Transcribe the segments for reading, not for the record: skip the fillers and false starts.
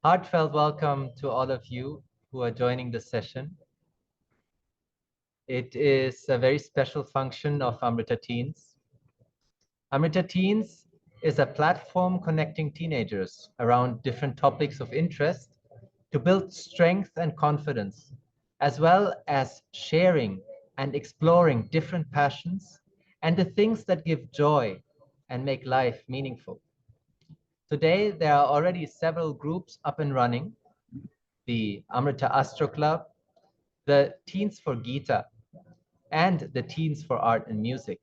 Heartfelt welcome to all of you who are joining the session. It is a very special function of Amrita Teens. Amrita Teens is a platform connecting teenagers around different topics of interest to build strength and confidence, as well as sharing and exploring different passions and the things that give joy and make life meaningful. Today, there are already several groups up and running: the Amrita Astro Club, the Teens for Gita, and the Teens for Art and Music.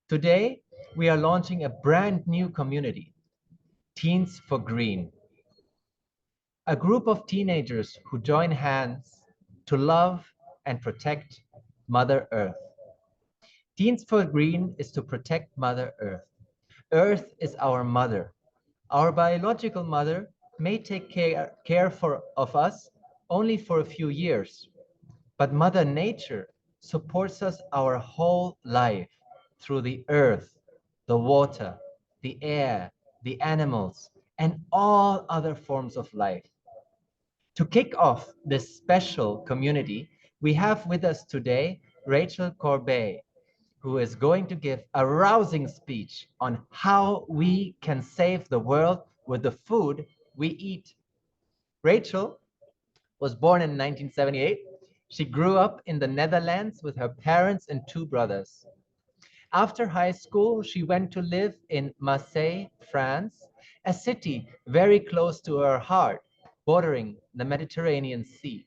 Today, we are launching a brand new community, Teens for Green, a group of teenagers who join hands to love and protect Mother Earth. Teens for Green is to protect Mother Earth. Earth is our mother. Our biological mother may take care of us only for a few years, but Mother Nature supports us our whole life through the earth, the water, the air, the animals, and all other forms of life. To kick off this special community, we have with us today Rachel Korbee, who is going to give a rousing speech on how we can save the world with the food we eat. Rachel was born in 1978. She grew up in the Netherlands with her parents and two brothers. After high school, she went to live in Marseille, France, a city very close to her heart, bordering the Mediterranean Sea.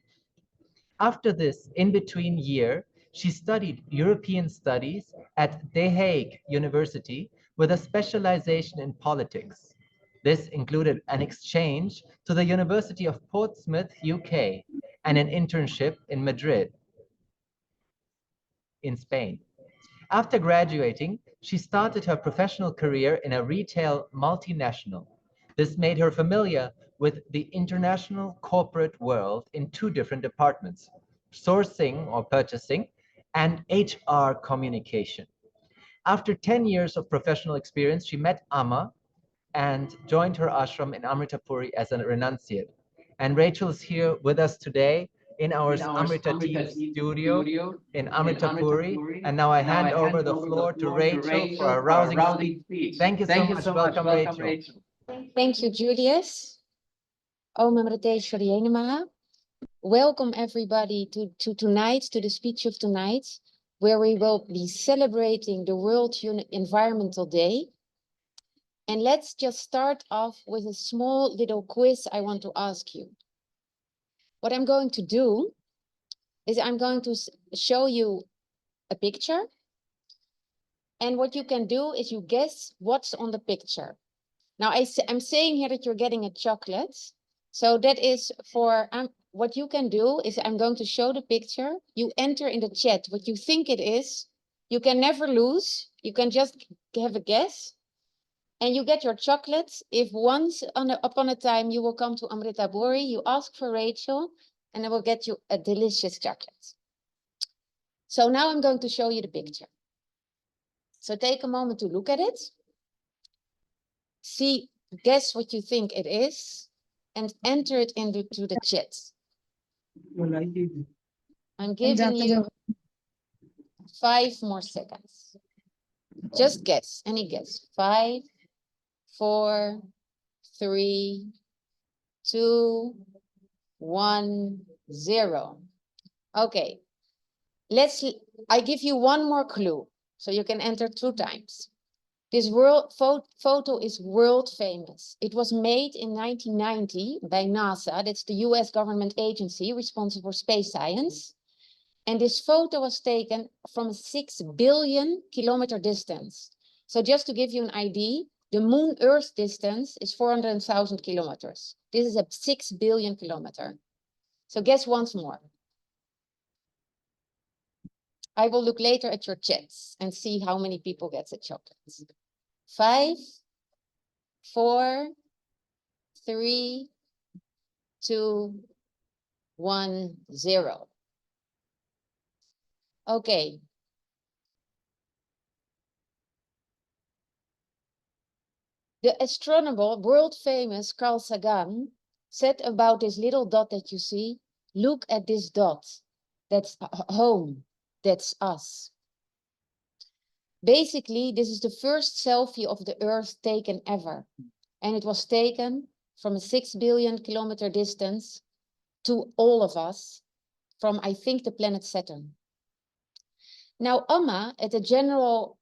After this in-between year, she studied European studies at The Hague University with a specialization in politics. This included an exchange to the University of Portsmouth, UK, and an internship in Madrid, in Spain. After graduating, she started her professional career in a retail multinational. This made her familiar with the international corporate world in two different departments: sourcing or purchasing and HR communication. After 10 years of professional experience, she met Amma and joined her ashram in Amritapuri as a renunciate. And Rachel is here with us today in our Amrita Tea studio in Amritapuri. And now I hand over the floor to Rachel for a rousing speech. Thank you so much. Welcome, Rachel. Thank you, Julius. Om Amriteshwari Namaha. Welcome everybody to tonight, to the speech of tonight, where we will be celebrating the World Environmental Day. And let's just start off with a small little quiz I want to ask you. What I'm going to do is I'm going to show you a picture. And what you can do is you guess what's on the picture. Now I'm saying here that you're getting a chocolate. So that is for, what you can do is I'm going to show the picture. You enter in the chat what you think it is. You can never lose. You can just have a guess. And you get your chocolates if once upon a time you will come to Amritapuri, you ask for Rachel, and I will get you a delicious chocolate. So now I'm going to show you the picture. So take a moment to look at it. See, guess what you think it is, and enter it into the chat. I'm giving you 5 more seconds. Just guess, any guess. 5, 4, 3, 2, 1, 0. Okay, I give you one more clue, so you can enter 2 times. This photo is world famous. It was made in 1990 by NASA. That's the US government agency responsible for space science. And this photo was taken from a 6 billion kilometer distance. So just to give you an idea, the moon-Earth distance is 400,000 kilometers. This is a 6 billion kilometer. So guess once more. I will look later at your chats and see how many people get the chocolates. 5, 4, 3, 2, 1, 0. Okay. The astronomer, world famous Carl Sagan, said about this little dot that you see, look at this dot. That's home. That's us. Basically, this is the first selfie of the Earth taken ever. And it was taken from a 6 billion kilometer distance to all of us from, I think, the planet Saturn. Now, Amma, at the General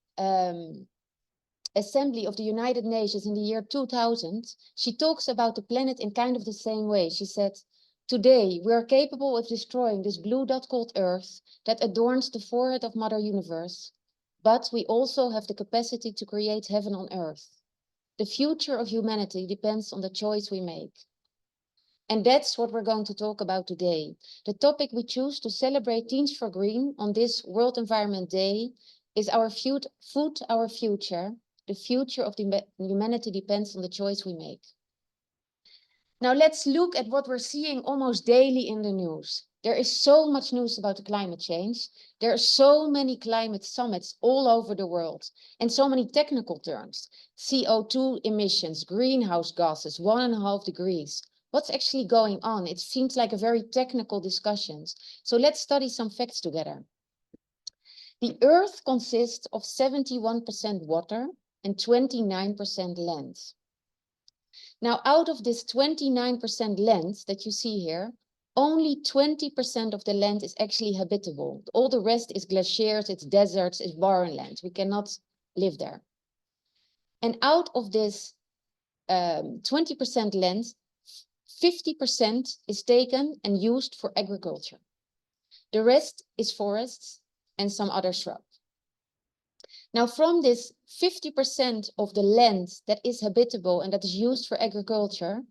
Assembly of the United Nations in the year 2000, she talks about the planet in kind of the same way. She said, today we are capable of destroying this blue dot called Earth that adorns the forehead of Mother Universe, but we also have the capacity to create heaven on Earth. The future of humanity depends on the choice we make. And that's what we're going to talk about today. The topic we choose to celebrate Teens for Green on this World Environment Day is our food, our future. The future of humanity depends on the choice we make. Now let's look at what we're seeing almost daily in the news. There is so much news about the climate change. There are so many climate summits all over the world and so many technical terms. CO2 emissions, greenhouse gases, 1.5 degrees. What's actually going on? It seems like a very technical discussion. So let's study some facts together. The Earth consists of 71% water and 29% land. Now, out of this 29% land that you see here, only 20% of the land is actually habitable. All the rest is glaciers, it's deserts, it's barren land. We cannot live there. And out of this 20% land, 50% is taken and used for agriculture. The rest is forests and some other shrub. Now, from this 50% of the land that is habitable and that is used for agriculture,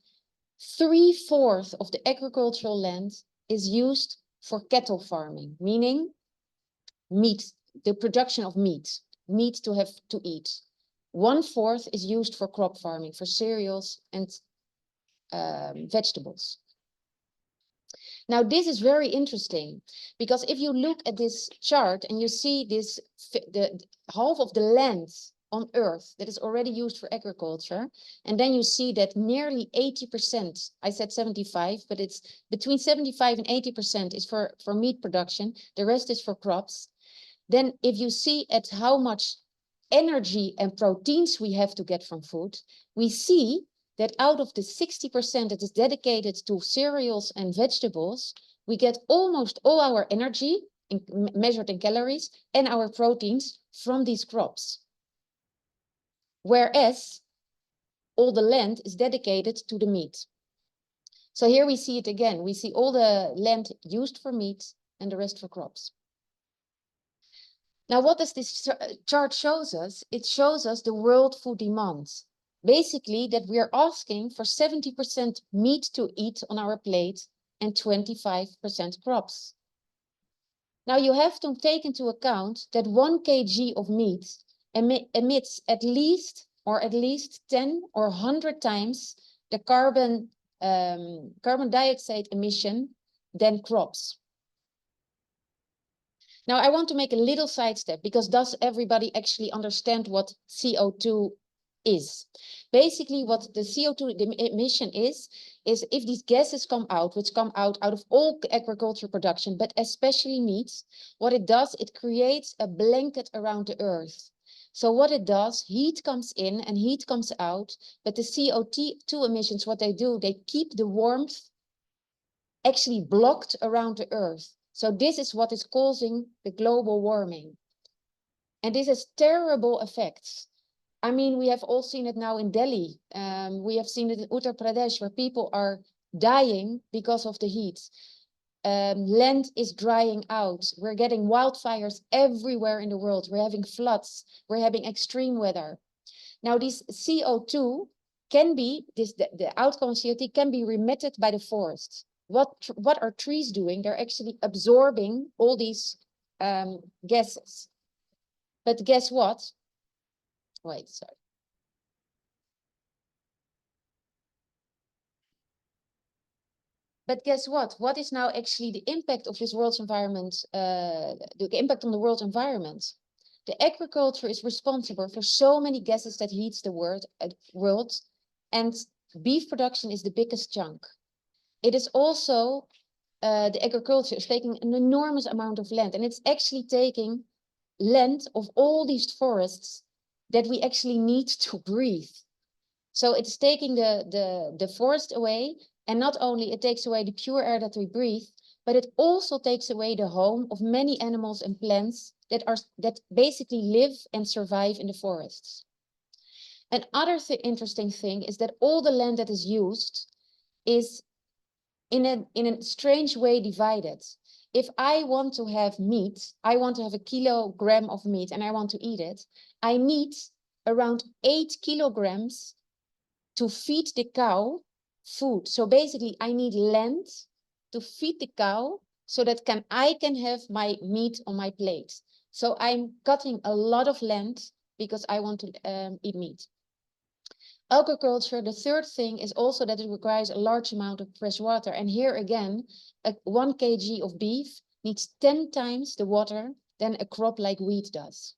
3/4 of the agricultural land is used for cattle farming, meaning meat, the production of meat to have to eat. 1/4 is used for crop farming, for cereals and vegetables. Now, this is very interesting because if you look at this chart and you see this, the half of the land on Earth that is already used for agriculture, and then you see that nearly 80%, I said 75, but it's between 75 and 80% is for meat production, the rest is for crops. Then if you see at how much energy and proteins we have to get from food, we see that out of the 60% that is dedicated to cereals and vegetables, we get almost all our energy measured in calories and our proteins from these crops. Whereas all the land is dedicated to the meat. So here we see it again. We see all the land used for meat and the rest for crops. Now, what does this chart shows us? It shows us the world food demand. Basically, that we are asking for 70% meat to eat on our plate and 25% crops. Now, you have to take into account that 1 kg of meat emits at least 10 or 100 times the carbon dioxide emission than crops. Now, I want to make a little sidestep because does everybody actually understand what CO2 is? Basically, what the CO2 emission is if these gases come out, which come out of all agriculture production, but especially meat, what it does, it creates a blanket around the Earth. So what it does, heat comes in and heat comes out, but the CO2 emissions, what they do, they keep the warmth actually blocked around the Earth. So this is what is causing the global warming. And this has terrible effects. I mean, we have all seen it now in Delhi. We have seen it in Uttar Pradesh, where people are dying because of the heat. Land is drying out. We're getting wildfires everywhere in the world. We're having floods. We're having extreme weather. Now, this CO2 can be, the outcome of CO2 can be remitted by the forests. What are trees doing? They're actually absorbing all these gases. But guess what? Wait, sorry. But guess what? What is now actually the impact of this world's environment, the impact on the world environment? The agriculture is responsible for so many gases that heats the world, and beef production is the biggest chunk. It is also, the agriculture is taking an enormous amount of land, and it's actually taking land of all these forests that we actually need to breathe. So it's taking the forest away, and not only it takes away the pure air that we breathe, but it also takes away the home of many animals and plants that basically live and survive in the forests. Another interesting thing is that all the land that is used is in a strange way divided. If I want to have meat, I want to have a kilogram of meat and I want to eat it, I need around 8 kilograms to feed the cow food. So basically I need land to feed the cow so that I can have my meat on my plate. So I'm cutting a lot of land because I want to eat meat. Agriculture, the third thing is also that it requires a large amount of fresh water. And here again, 1 kg of beef needs 10 times the water than a crop like wheat does.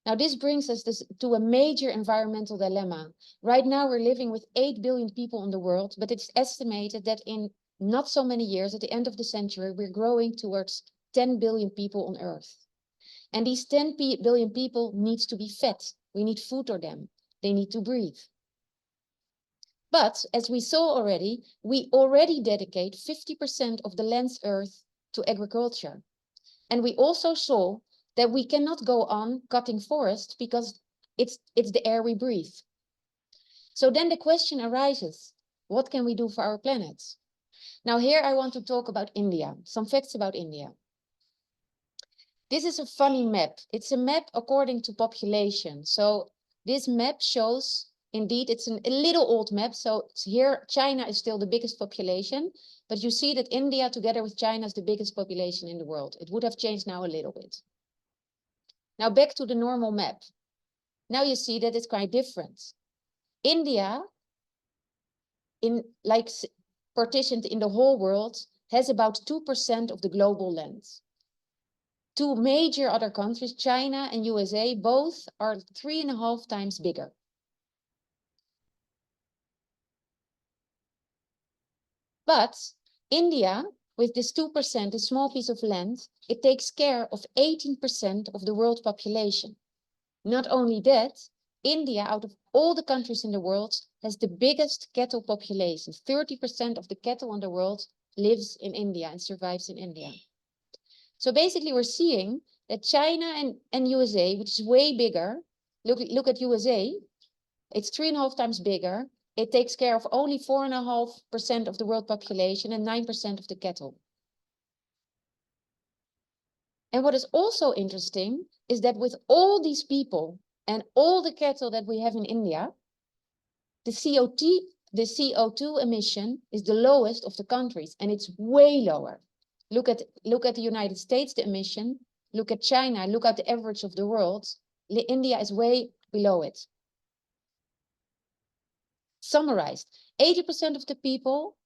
Now, this brings us to a major environmental dilemma. Right now, we're living with 8 billion people in the world, but it's estimated that in not so many years, at the end of the century, we're growing towards 10 billion people on Earth. And these 10 billion people need to be fed. We need food for them. They need to breathe. But as we saw already, we already dedicate 50% of the land's Earth to agriculture. And we also saw that we cannot go on cutting forests because it's the air we breathe. So then the question arises, what can we do for our planet? Now here I want to talk about India, some facts about India. This is a funny map. It's a map according to population. So this map shows, indeed, it's a little old map. So here China is still the biggest population, but you see that India together with China is the biggest population in the world. It would have changed now a little bit. Now back to the normal map. Now you see that it's quite different. India, partitioned in the whole world, has about 2% of the global land. Two major other countries, China and USA, both are 3.5 times bigger. But India, with this 2%, a small piece of land, it takes care of 18% of the world population. Not only that, India, out of all the countries in the world, has the biggest cattle population. 30% of the cattle in the world lives in India and survives in India. So basically we're seeing that China and USA, which is way bigger, look at USA, it's 3.5 times bigger. It takes care of only 4.5% of the world population and 9% of the cattle. And what is also interesting is that with all these people and all the cattle that we have in India, the CO2 emission is the lowest of the countries, and it's way lower. Look at the United States, the emission. Look at China. Look at the average of the world. India is way below it. Summarized, 80% of the people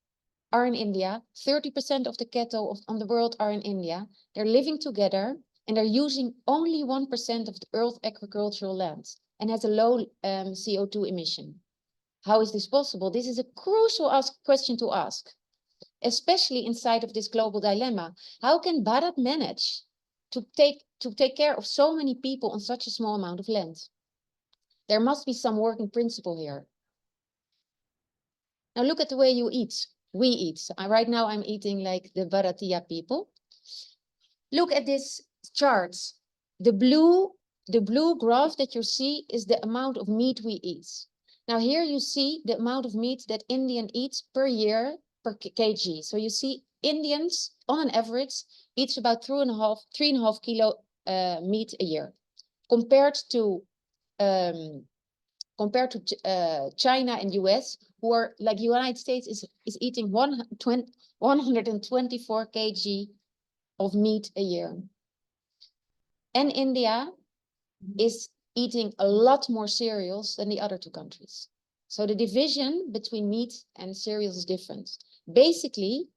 are in India. 30% of the cattle on the world are in India. They're living together, and they're using only 1% of the Earth's agricultural land and has a low CO2 emission. How is this possible? This is a crucial question to ask, especially inside of this global dilemma. How can Bharat manage to take care of so many people on such a small amount of land? There must be some working principle here. Now look at the way you eat. We eat. So right now I'm eating like the Bharatiya people. Look at this chart. The blue graph that you see is the amount of meat we eat. Now here you see the amount of meat that Indian eats per year per kg. So you see Indians on an average eats about 3.5 kilo meat a year, compared to China and US, who are like United States is eating 124 kg of meat a year. And India is eating a lot more cereals than the other two countries. So the division between meat and cereals is different. Basically,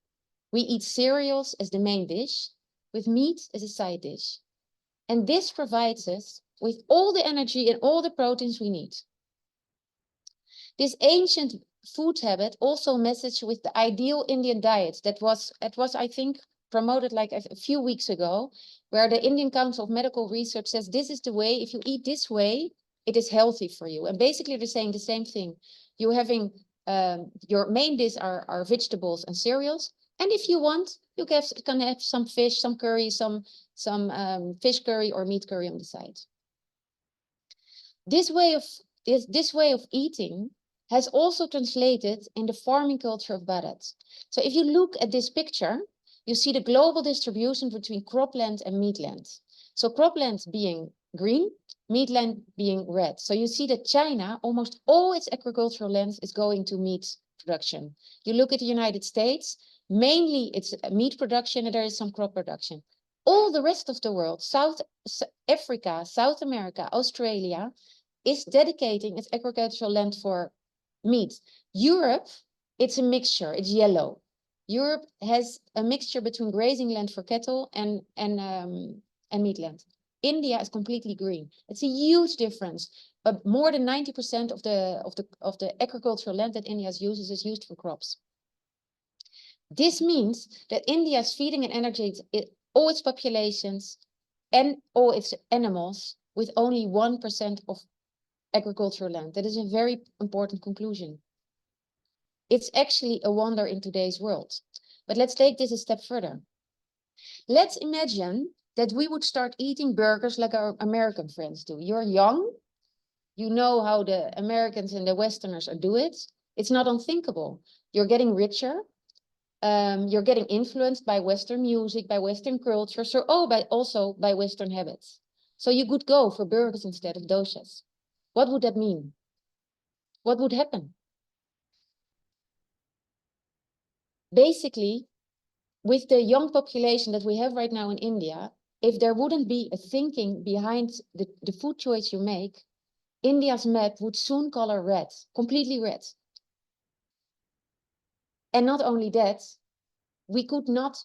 we eat cereals as the main dish, with meat as a side dish. And this provides us with all the energy and all the proteins we need. This ancient food habit also messaged with the ideal Indian diet that was, I think, promoted like a few weeks ago, where the Indian Council of Medical Research says this is the way, if you eat this way, it is healthy for you. And basically they're saying the same thing. You're having, your main dish are vegetables and cereals. And if you want, you can have some fish, some curry, some fish curry or meat curry on the side. This way of eating has also translated in the farming culture of Bharat. So if you look at this picture, you see the global distribution between cropland and meatland. So cropland being green, meatland being red. So you see that China, almost all its agricultural land is going to meat production. You look at the United States, mainly it's meat production and there is some crop production. All the rest of the world, South Africa, South America, Australia, is dedicating its agricultural land for meat. Europe, it's a mixture, it's yellow. Europe has a mixture between grazing land for cattle and meat land. India is completely green. It's a huge difference. But more than 90% of the agricultural land that India uses is used for crops. This means that India is feeding and energizing all its populations and all its animals with only 1% of agricultural land. That is a very important conclusion. It's actually a wonder in today's world. But let's take this a step further. Let's imagine that we would start eating burgers like our American friends do. You're young, you know how the Americans and the Westerners do it. It's not unthinkable. You're getting richer. You're getting influenced by Western music, by Western culture, so also by Western habits. So you could go for burgers instead of doshas. What would that mean? What would happen? Basically, with the young population that we have right now in India, if there wouldn't be a thinking behind the food choice you make, India's map would soon color red, completely red. And not only that, we could not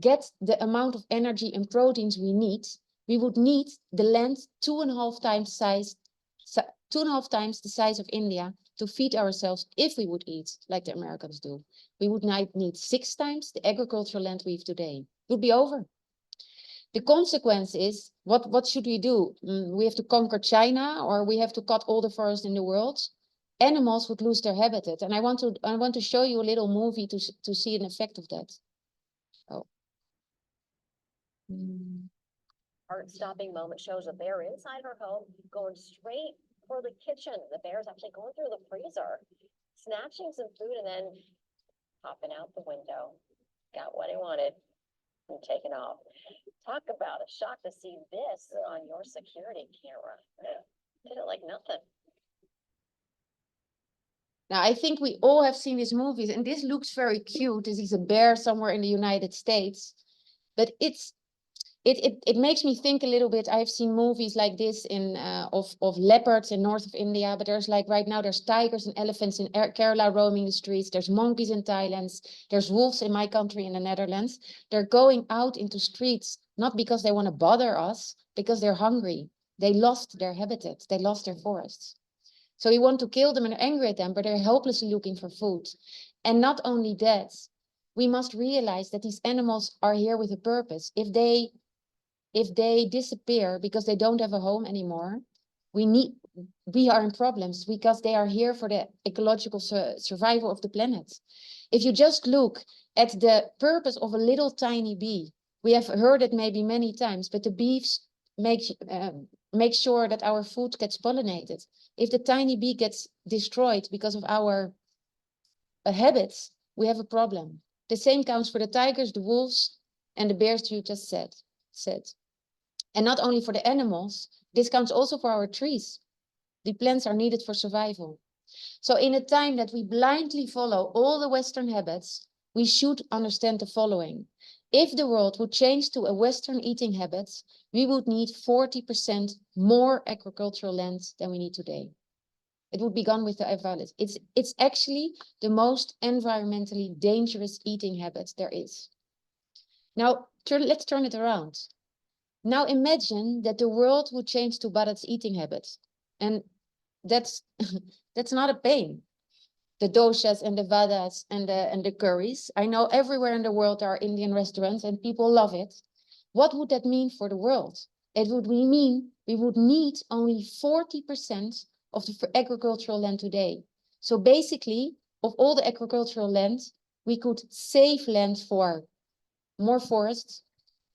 get the amount of energy and proteins we need. We would need the land 2.5 times the size of India to feed ourselves if we would eat like the Americans do. We would need 6 times the agricultural land we have today. It would be over. The consequence is, what should we do? We have to conquer China, or we have to cut all the forests in the world? Animals would lose their habitat. And I want to show you a little movie to see an effect of that. Oh. Heart-stopping moment shows a bear inside her home going straight for the kitchen. The bear's actually going through the freezer, snatching some food and then popping out the window. Got what he wanted and taken off. Talk about a shock to see this on your security camera. Did it like nothing. Now, I think we all have seen these movies, and this looks very cute. This is a bear somewhere in the United States, but it makes me think a little bit. I've seen movies like this in of leopards in north of India, but there's like right now there's tigers and elephants in Kerala roaming the streets. There's monkeys in Thailand. There's wolves in my country in the Netherlands. They're going out into streets not because they want to bother us, because they're hungry. They lost their habitat. They lost their forests. So we want to kill them and are angry at them, but they're helplessly looking for food. And not only that, we must realize that these animals are here with a purpose. If they disappear because they don't have a home anymore, we are in problems because they are here for the ecological survival of the planet. If you just look at the purpose of a little tiny bee, we have heard it maybe many times, but the bees make sure that our food gets pollinated. If the tiny bee gets destroyed because of our habits, we have a problem. The same counts for the tigers, the wolves, and the bears you just said. And not only for the animals, this counts also for our trees. The plants are needed for survival. So in a time that we blindly follow all the Western habits, we should understand the following. If the world would change to a Western eating habits, we would need 40% more agricultural land than we need today. It would be gone with the environment. It's actually the most environmentally dangerous eating habit there is. Now, let's turn it around. Now imagine that the world would change to Bharat's eating habits. And that's that's not a pain. The doshas and the vadas and the curries. I know everywhere in the world there are Indian restaurants and people love it. What would that mean for the world? It would mean we would need only 40% of the agricultural land today. So basically, of all the agricultural land, we could save land for more forests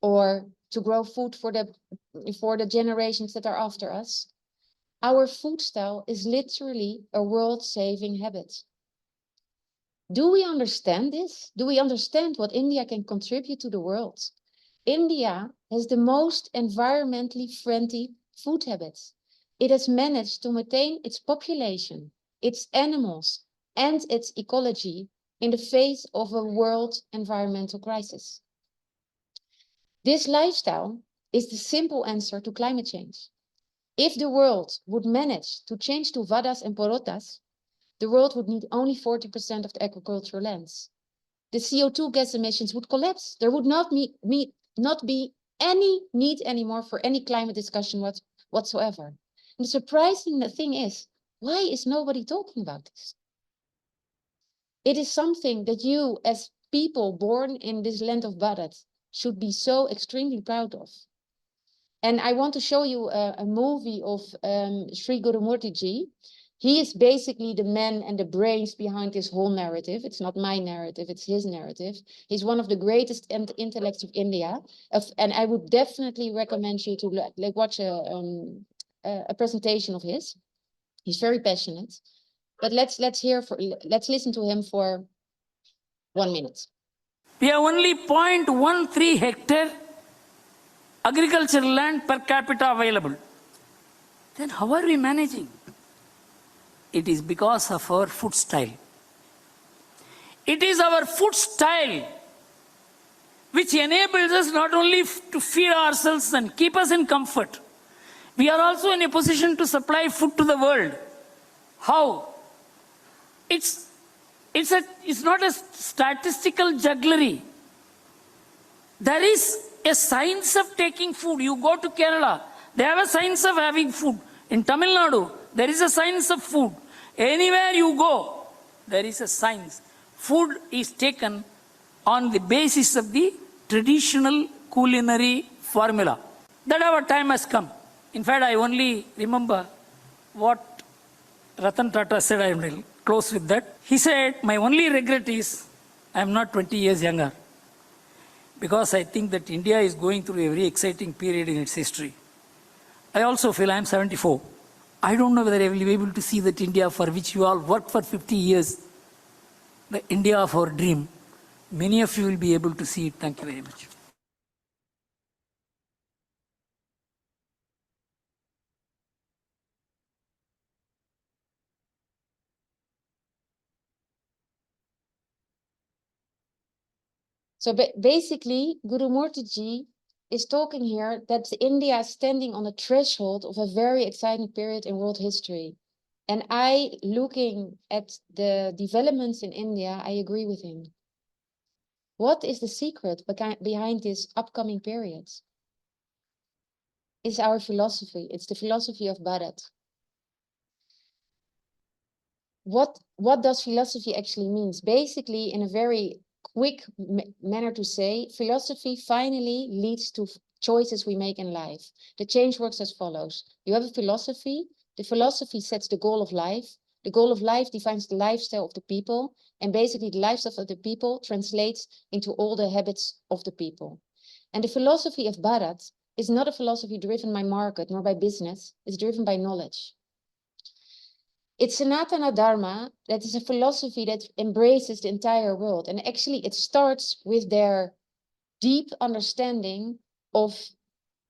or to grow food for the generations that are after us. Our food style is literally a world-saving habit. Do we understand this? Do we understand what India can contribute to the world? India has the most environmentally friendly food habits. It has managed to maintain its population, its animals, and its ecology in the face of a world environmental crisis. This lifestyle is the simple answer to climate change. If the world would manage to change to vadas and porotas, the world would need only 40% of the agricultural lands. The CO2 gas emissions would collapse. There would not be any need anymore for any climate discussion whatsoever. And the surprising thing is, why is nobody talking about this? It is something that you, as people born in this land of Bharat, should be so extremely proud of. And I want to show you a movie of Sri Gurumurti Ji. He is basically the man and the brains behind this whole narrative. It's not my narrative, it's his narrative. He's one of the greatest intellects of India. And I would definitely recommend you to watch a presentation of his. He's very passionate. But let's listen to him for 1 minute. We have only 0.13 hectare agricultural land per capita available. Then how are we managing? It is because of our food style. It is our food style which enables us not only to feed ourselves and keep us in comfort, we are also in a position to supply food to the world. How? It's not a statistical jugglery. There is a science of taking food. You go to Kerala, they have a science of having food. In Tamil Nadu, there is a science of food. Anywhere you go, there is a science. Food is taken on the basis of the traditional culinary formula. That our time has come. In fact, I only remember what Ratan Tata said. I will close with that. He said, my only regret is I am not 20 years younger. Because I think that India is going through a very exciting period in its history. I also feel I am 74. I don't know whether I will be able to see that India for which you all worked for 50 years, the India of our dream. Many of you will be able to see it. Thank you very much. So basically, Gurumurti Ji is talking here that India is standing on the threshold of a very exciting period in world history. And looking at the developments in India, I agree with him. What is the secret behind this upcoming period? It's our philosophy. It's the philosophy of Bharat. What does philosophy actually means? Basically, in a very quick manner to say, philosophy finally leads to choices we make in life. The change works as follows. You have a philosophy. The philosophy sets the goal of life. The goal of life defines the lifestyle of the people. And basically, the lifestyle of the people translates into all the habits of the people. And the philosophy of Bharat is not a philosophy driven by market nor by business. It's driven by knowledge. It's Sanatana Dharma that is a philosophy that embraces the entire world. And actually, it starts with their deep understanding of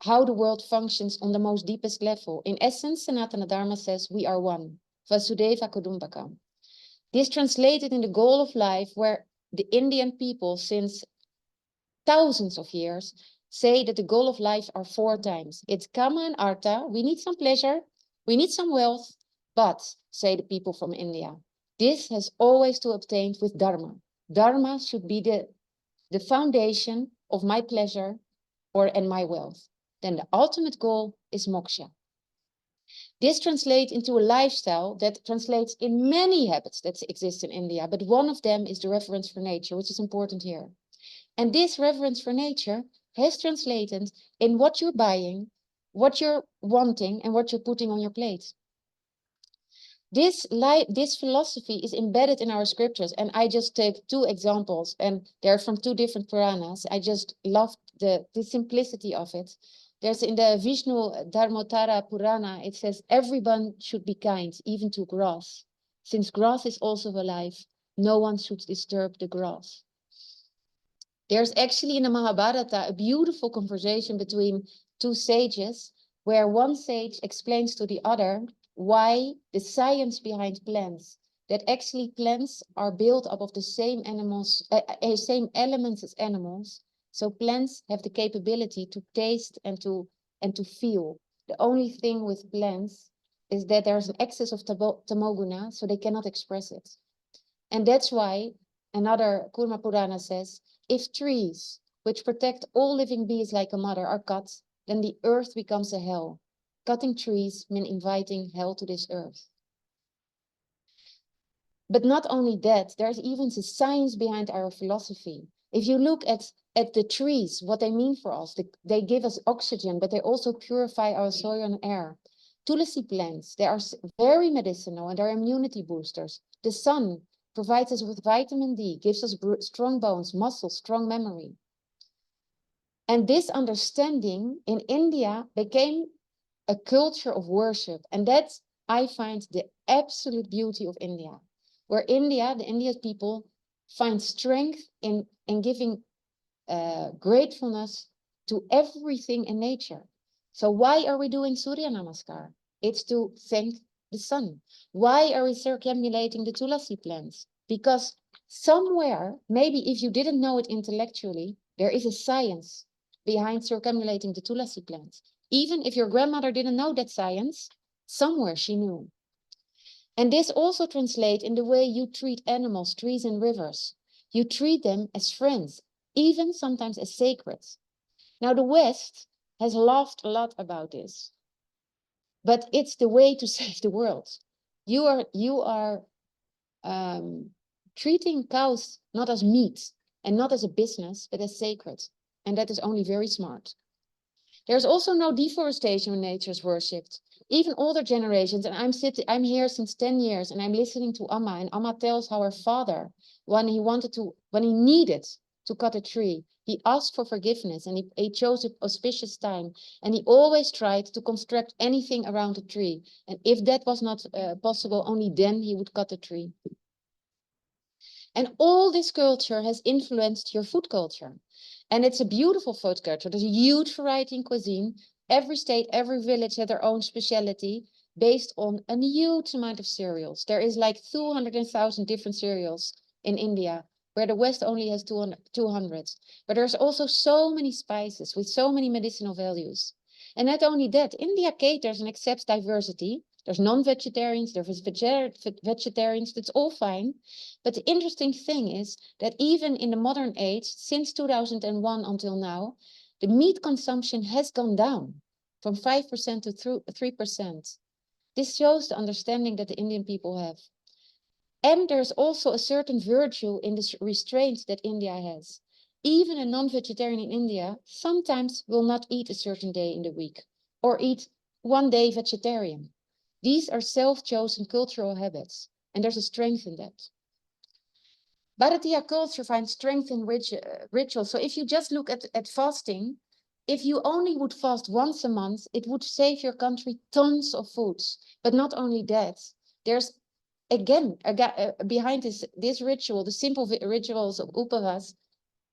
how the world functions on the most deepest level. In essence, Sanatana Dharma says, we are one. Vasudeva Kudumbakam. This translated in the goal of life, where the Indian people, since thousands of years, say that the goal of life are 4 times. It's Kama and Artha. We need some pleasure. We need some wealth. But, say the people from India, this has always to obtain with Dharma. Dharma should be the foundation of my pleasure and my wealth. Then the ultimate goal is moksha. This translates into a lifestyle that translates in many habits that exist in India, but one of them is the reverence for nature, which is important here. And this reverence for nature has translated in what you're buying, what you're wanting, and what you're putting on your plate. This philosophy is embedded in our scriptures, and I just take two examples, and they're from two different Puranas. I just love the simplicity of it. There's in the Vishnu Dharmottara Purana, it says, everyone should be kind, even to grass. Since grass is also alive, no one should disturb the grass. There's actually in the Mahabharata a beautiful conversation between two sages, where one sage explains to the other why the science behind plants, that actually plants are built up of the same same elements as animals. So plants have the capability to taste and to feel. The only thing with plants is that there's an excess of tamoguna, so they cannot express it. And that's why another Kurma Purana says, if trees, which protect all living beings like a mother, are cut, then the earth becomes a hell. Cutting trees means inviting hell to this earth. But not only that, there's even the science behind our philosophy. If you look at the trees, what they mean for us, they give us oxygen, but they also purify our soil and air. Tulsi plants, they are very medicinal and they're immunity boosters. The sun provides us with vitamin D, gives us strong bones, muscles, strong memory. And this understanding in India became a culture of worship. And that's, I find, the absolute beauty of India. Where the Indian people find strength in giving gratefulness to everything in nature. So why are we doing Surya Namaskar? It's to thank the sun. Why are we circumambulating the Tulasi plants? Because somewhere, maybe if you didn't know it intellectually, there is a science behind circumambulating the Tulasi plants. Even if your grandmother didn't know that science, somewhere she knew. And this also translates in the way you treat animals, trees, and rivers. You treat them as friends, even sometimes as sacred. Now, the West has laughed a lot about this, but it's the way to save the world. You are treating cows not as meat and not as a business, but as sacred. And that is only very smart. There's also no deforestation when nature is worshipped. Even older generations, and I'm here since 10 years, and I'm listening to Amma, and Amma tells how her father, when he needed to cut a tree, he asked for forgiveness, and he chose an auspicious time, and he always tried to construct anything around the tree. And if that was not possible, only then he would cut the tree. And all this culture has influenced your food culture. And it's a beautiful food culture. There's a huge variety in cuisine. Every state, every village has their own specialty based on a huge amount of cereals. There is like 200,000 different cereals in India, where the West only has 200. But there's also so many spices with so many medicinal values. And not only that, India caters and accepts diversity. There's non-vegetarians, there's vegetarians, that's all fine. But the interesting thing is that even in the modern age, since 2001 until now, the meat consumption has gone down from 5% to 3%. This shows the understanding that the Indian people have. And there's also a certain virtue in the restraints that India has. Even a non-vegetarian in India sometimes will not eat a certain day in the week or eat one day vegetarian. These are self-chosen cultural habits, and there's a strength in that. Bharatiya culture finds strength in ritual. So if you just look at fasting, if you only would fast once a month, it would save your country tons of foods. But not only that, there's again behind this ritual, the simple rituals of Upawas,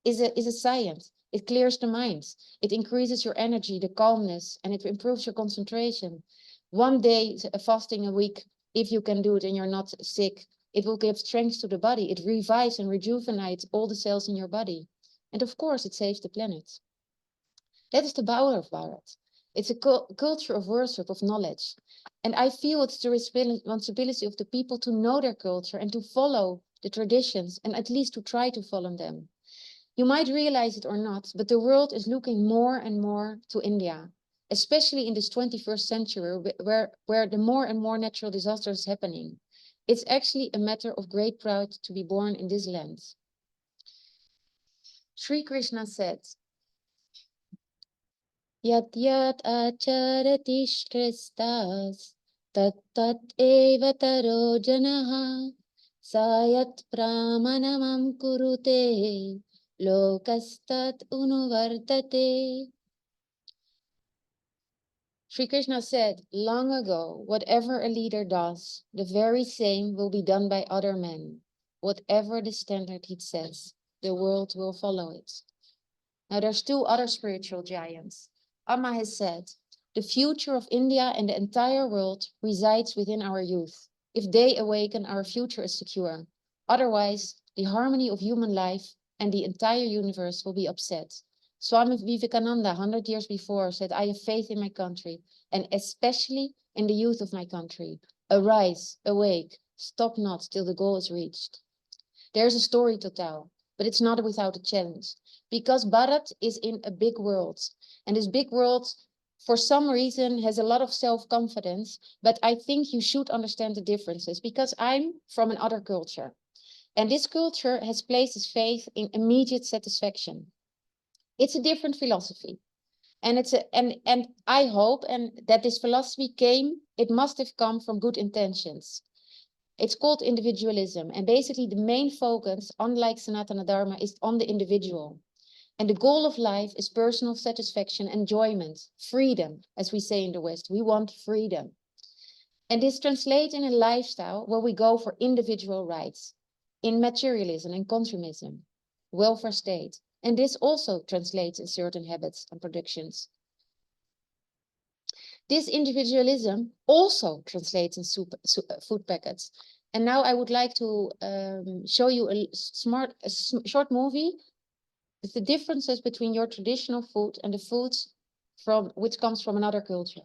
is a science. It clears the mind. It increases your energy, the calmness, and it improves your concentration. One day fasting a week, if you can do it and you're not sick, it will give strength to the body. It revives and rejuvenates all the cells in your body. And of course, it saves the planet. That is the power of Bharat. It's a culture of worship, of knowledge. And I feel it's the responsibility of the people to know their culture and to follow the traditions, and at least to try to follow them. You might realize it or not, but the world is looking more and more to India, especially in this 21st century where the more and more natural disasters are happening. It's actually a matter of great pride to be born in this land. Sri Krishna said, Yat yat acharati shrestas, tat tat eva taro janaha, sayat pramanamam kurute, lokastat unuvartate. Sri Krishna said long ago, whatever a leader does, the very same will be done by other men. Whatever the standard he sets, the world will follow it. Now there's two other spiritual giants. Amma has said, the future of India and the entire world resides within our youth. If they awaken, our future is secure. Otherwise, the harmony of human life and the entire universe will be upset. Swami Vivekananda, 100 years before, said, I have faith in my country, and especially in the youth of my country. Arise, awake, stop not till the goal is reached. There's a story to tell, but it's not without a challenge. Because Bharat is in a big world, and this big world, for some reason, has a lot of self-confidence, but I think you should understand the differences, because I'm from another culture. And this culture has placed its faith in immediate satisfaction. It's a different philosophy. And I hope that this philosophy it must have come from good intentions. It's called individualism. And basically the main focus, unlike Sanatana Dharma, is on the individual. And the goal of life is personal satisfaction, enjoyment, freedom, as we say in the West. We want freedom. And this translates in a lifestyle where we go for individual rights, in materialism and consumism, welfare state. And this also translates in certain habits and productions. This individualism also translates in food packets. And now I would like to show you a short movie with the differences between your traditional food and the foods which comes from another culture.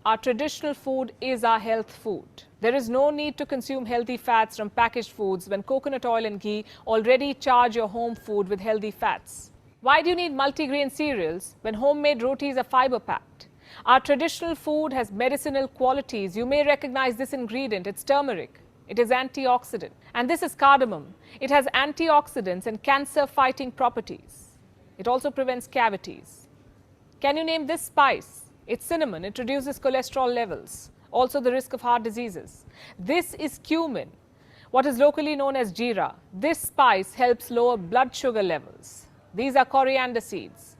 Our traditional food is our health food. There is no need to consume healthy fats from packaged foods when coconut oil and ghee already charge your home food with healthy fats. Why do you need multigrain cereals when homemade rotis are fiber-packed? Our traditional food has medicinal qualities. You may recognize this ingredient. It's turmeric. It is antioxidant. And this is cardamom. It has antioxidants and cancer-fighting properties. It also prevents cavities. Can you name this spice? It's cinnamon. It reduces cholesterol levels, also the risk of heart diseases. This is cumin, what is locally known as jeera. This spice helps lower blood sugar levels. These are coriander seeds.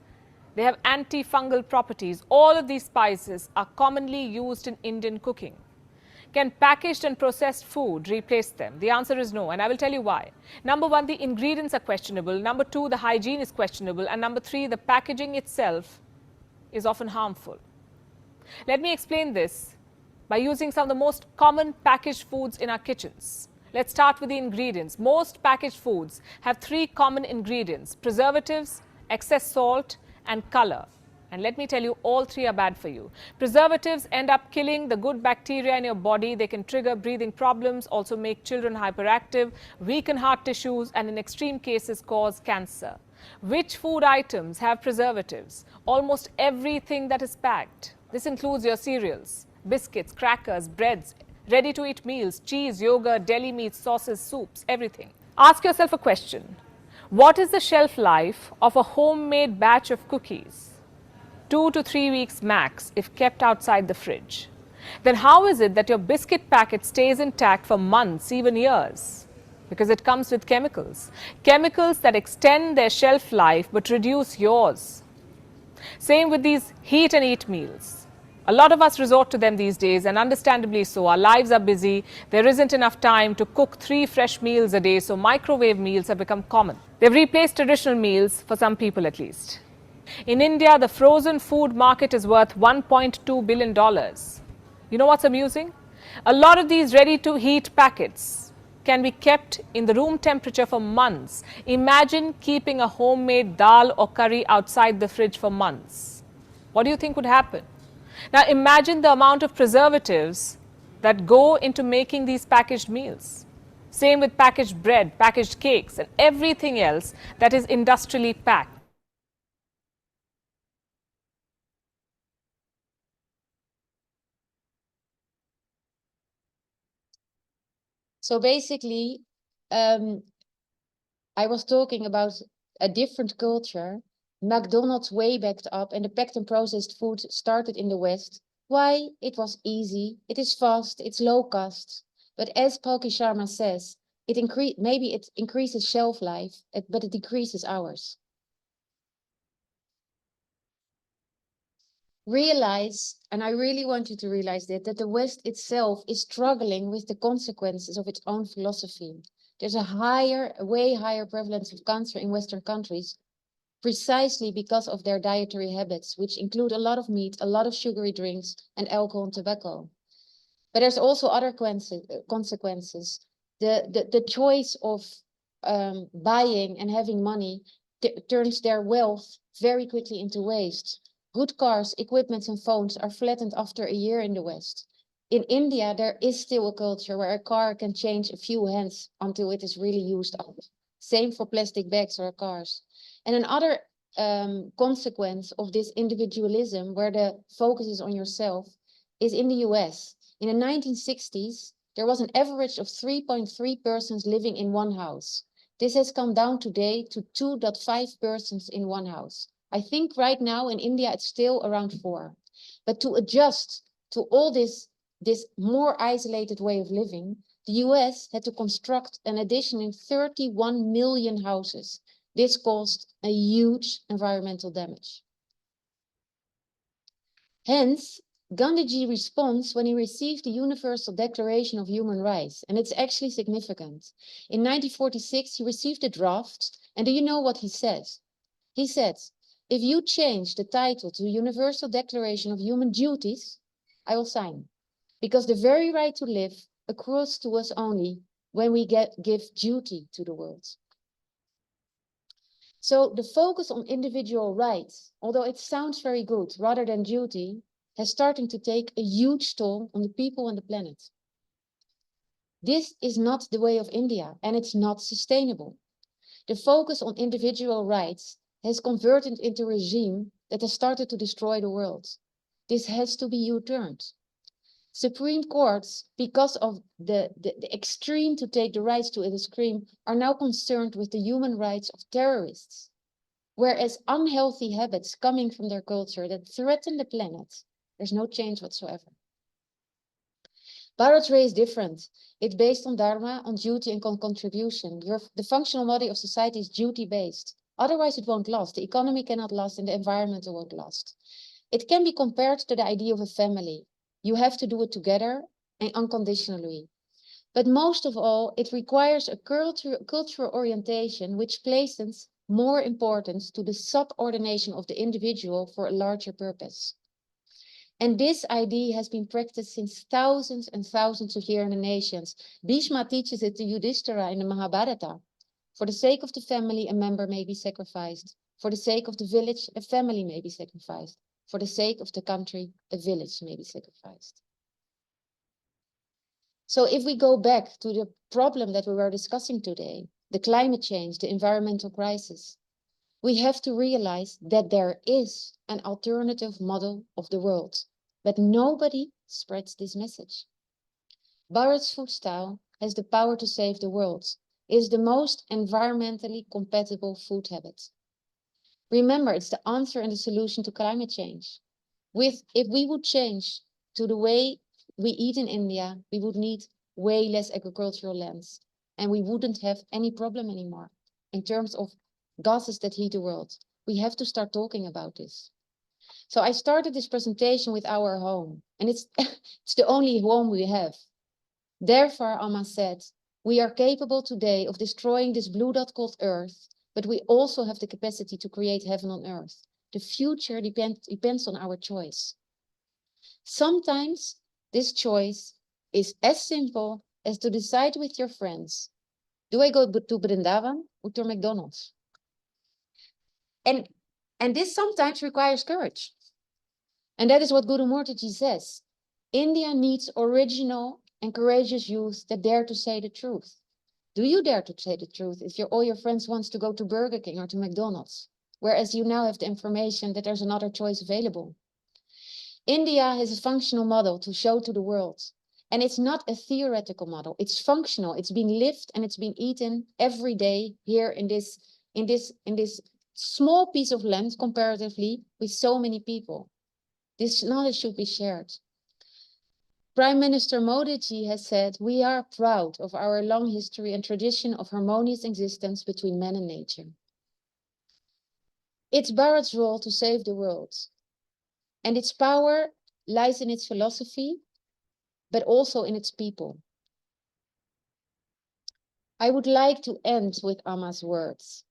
They have antifungal properties. All of these spices are commonly used in Indian cooking. Can packaged and processed food replace them? The answer is no, and I will tell you why. Number one, the ingredients are questionable. Number two, the hygiene is questionable. And number three, the packaging itself is often harmful. Let me explain this by using some of the most common packaged foods in our kitchens. Let's start with the ingredients. Most packaged foods have three common ingredients: preservatives, excess salt, and color. And let me tell you, all three are bad for you. Preservatives end up killing the good bacteria in your body. They can trigger breathing problems, also make children hyperactive, weaken heart tissues, and in extreme cases cause cancer. Which food items have preservatives? Almost everything that is packed. This includes your cereals, biscuits, crackers, breads, ready-to-eat meals, cheese, yogurt, deli meats, sauces, soups, everything. Ask yourself a question. What is the shelf life of a homemade batch of cookies? 2 to 3 weeks max if kept outside the fridge. Then how is it that your biscuit packet stays intact for months, even years? Because it comes with chemicals. Chemicals that extend their shelf life but reduce yours. Same with these heat and eat meals. A lot of us resort to them these days, and understandably so. Our lives are busy. There isn't enough time to cook 3 fresh meals a day, so microwave meals have become common. They've replaced traditional meals, for some people at least. In India, the frozen food market is worth $1.2 billion. You know what's amusing? A lot of these ready-to-heat packets can be kept in the room temperature for months. Imagine keeping a homemade dal or curry outside the fridge for months. What do you think would happen? Now imagine the amount of preservatives that go into making these packaged meals. Same with packaged bread, packaged cakes, and everything else that is industrially packed. So basically, I was talking about a different culture. McDonald's way backed up and the packed and processed food started in the West. Why? It was easy, it is fast, it's low cost. But as Palki Sharma says, maybe it increases shelf life, but it decreases ours. Realize, and I really want you to realize that the West itself is struggling with the consequences of its own philosophy. There's a way higher prevalence of cancer in Western countries, precisely because of their dietary habits, which include a lot of meat, a lot of sugary drinks, and alcohol and tobacco. But there's also other consequences. The choice of buying and having money turns their wealth very quickly into waste. Good cars, equipment, and phones are flattened after a year in the West. In India, there is still a culture where a car can change a few hands until it is really used up. Same for plastic bags or cars. And another consequence of this individualism, where the focus is on yourself, is in the US. In the 1960s, there was an average of 3.3 persons living in one house. This has come down today to 2.5 persons in one house. I think right now in India, it's still around 4. But to adjust to all this more isolated way of living, the US had to construct an additional 31 million houses. This caused a huge environmental damage. Hence, Gandhiji responds when he received the Universal Declaration of Human Rights, and it's actually significant. In 1946, he received a draft, and do you know what he says? He said, if you change the title to Universal Declaration of Human Duties, I will sign. Because the very right to live accrues to us only when we give duty to the world. So the focus on individual rights, although it sounds very good rather than duty, has started to take a huge toll on the people and the planet. This is not the way of India, and it's not sustainable. The focus on individual rights has converted into a regime that has started to destroy the world. This has to be U-turned. Supreme courts, because of the extreme to take the rights to the extreme, are now concerned with the human rights of terrorists. Whereas unhealthy habits coming from their culture that threaten the planet, there's no change whatsoever. Bharat's way is different. It's based on dharma, on duty and on contribution. The functional model of society is duty-based. Otherwise it won't last. The economy cannot last and the environment won't last. It can be compared to the idea of a family. You have to do it together and unconditionally. But most of all, it requires a cultural orientation which places more importance to the subordination of the individual for a larger purpose. And this idea has been practiced since thousands and thousands of years in the nations. Bhishma teaches it to Yudhishthira in the Mahabharata. For the sake of the family, a member may be sacrificed. For the sake of the village, a family may be sacrificed. For the sake of the country, a village may be sacrificed. So if we go back to the problem that we were discussing today, the climate change, the environmental crisis, we have to realize that there is an alternative model of the world, but nobody spreads this message. Bharat's food style has the power to save the world. It is the most environmentally compatible food habit. Remember, it's the answer and the solution to climate change. If we would change to the way we eat in India, we would need way less agricultural lands, and we wouldn't have any problem anymore in terms of gases that heat the world. We have to start talking about this. So I started this presentation with our home, and it's the only home we have. Therefore, Amma said, we are capable today of destroying this blue dot called Earth, but we also have the capacity to create heaven on earth. The future depends on our choice. Sometimes this choice is as simple as to decide with your friends, do I go to Brindavan or to McDonald's? And this sometimes requires courage. And that is what Guru Murtiji says. India needs original and courageous youth that dare to say the truth. Do you dare to say the truth if all your friends wants to go to Burger King or to McDonald's, whereas you now have the information that there's another choice available? India has a functional model to show to the world. And it's not a theoretical model. It's functional. It's being lived and it's being eaten every day here in this small piece of land comparatively with so many people. This knowledge should be shared. Prime Minister Modi ji has said, we are proud of our long history and tradition of harmonious existence between man and nature. It's Bharat's role to save the world. And its power lies in its philosophy, but also in its people. I would like to end with Amma's words.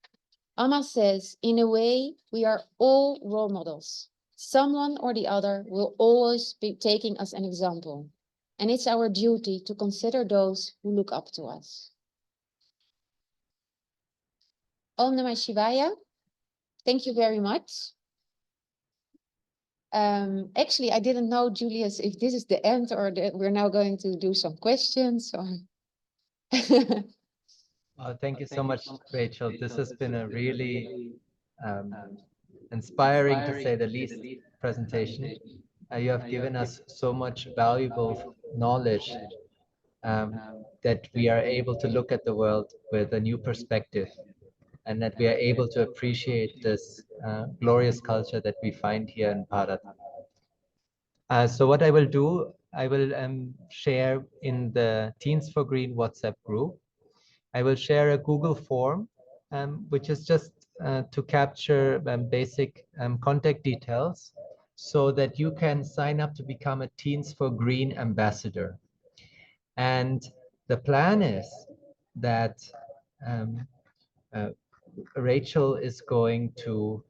Amma says, in a way, we are all role models. Someone or the other will always be taking us an example. And it's our duty to consider those who look up to us. Om Namah Shivaya. Thank you very much. Actually, I didn't know, Julius, if this is the end or we're now going to do some questions. Or Thank you so much, Rachel. This has been a really inspiring, to say the least, presentation. You have given us so much valuable knowledge that we are able to look at the world with a new perspective, and that we are able to appreciate this glorious culture that we find here in Bharat. So what I will do, I will share in the Teens for Green WhatsApp group. I will share a Google form, which is just to capture basic contact details so that you can sign up to become a Teens for Green ambassador. And the plan is that Rachel is going to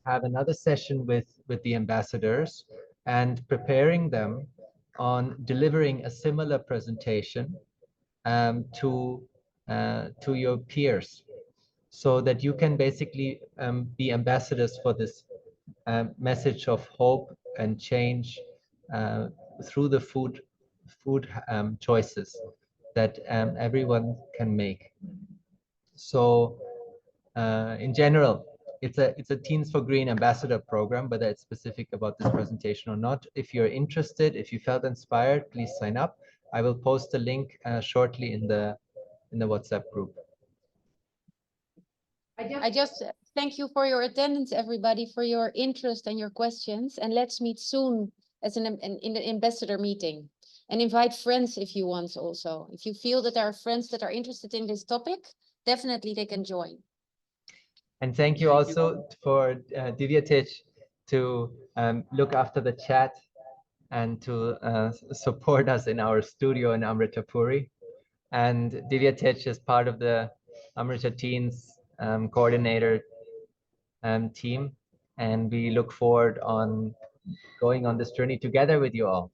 have another session with the ambassadors and preparing them on delivering a similar presentation to your peers, so that you can basically be ambassadors for this message of hope and change through the food choices that everyone can make. So in general, it's a Teens for Green ambassador program, whether it's specific about this presentation or not. If you're interested, if you felt inspired, please sign up. I will post a link shortly in the WhatsApp group. I just thank you for your attendance, everybody, for your interest and your questions. And let's meet soon as in the ambassador meeting. And invite friends if you want also. If you feel that there are friends that are interested in this topic, definitely they can join. And thank you also for Divyatej to look after the chat and to support us in our studio in Amritapuri. And Divyatej is part of the Amrita Teens coordinator team. And we look forward on going on this journey together with you all.